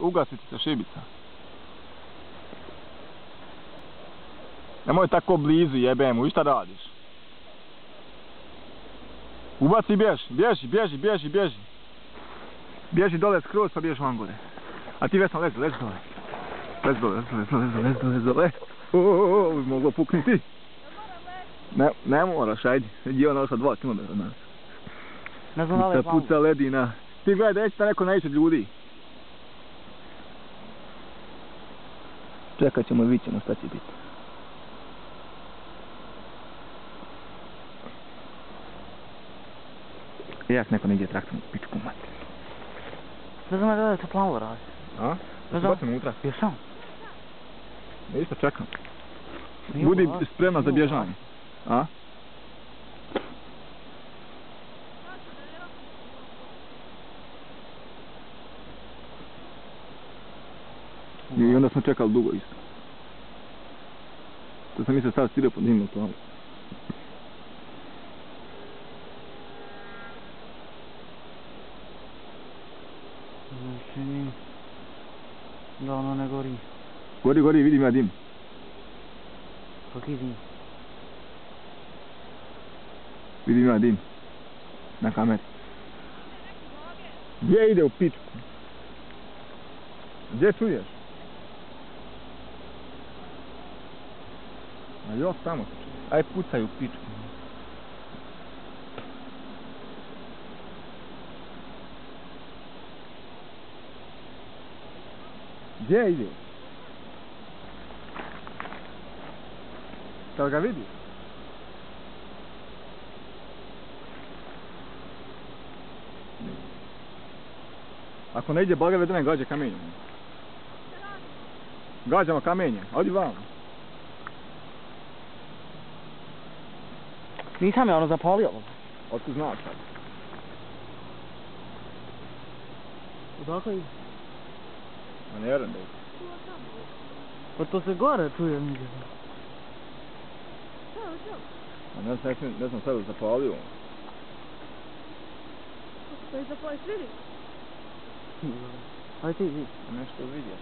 Ugasiti se šibica. Nemoj tako blizu, jebemu, i šta radiš? Ubaci i bježi. Bježi dole skroz pa bježi van gore. A ti Vesna lezi dole. Lezi dole. Moglo pukniti. Ne moraš, ajde. Idi ona ošla 2 km od nas. Ne znam da li je malo. Puca ledina. Ti gledaj, neće ta neko naići od ljudi. Čekat ćemo i vidit ćemo šta će biti. Jak neko negdje traktorom u pičku mater. Ne znam da li se plavo radi. A? Da se bacim unutra? Jesam. Isto čekam. Budi spremna za bježanje. A? I onda smo čekali dugo isto. To sam mislio staviti stirio pod dimnu plavu. Čini da ono ne gori. Gori, vidim ja dim. Kaki dim? Vidim ja dim. Na kameri. Gdje ide u pičku? Gdje čuješ? A još tamo se čuje. Aj pucaj u pičku. Gdje ide? Šta ga vidiš? Ako ne ide bagave da ne gađa kamenjem. Gađamo kamenje, odi vam. Nisam ja ono zapalio. Otkud znaš sad? Odakle ide? A ne vjerujem da ide. Pa to se gore čuje nigdje. A ne znam sad zapalio. Pa i zapališ vidi? Aj ti vidi. Nešto vidiš.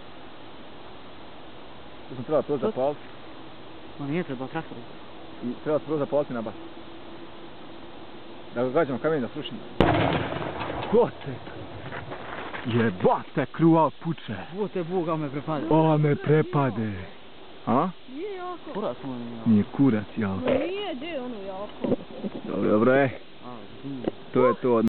To sam trebao prvo zapaliti. Ma nije treba traktor. I treba prvo zapaliti na bas. Da ga gađamo kamen da srušimo. Kote! Jebate kruva puče! Ovo te Boga me prepade. O me prepade! A? Nije jako. Kurac mu nije jako. Nije kurac jako. Ma nije, gdje je ono jako? Dobro je. A, To je to.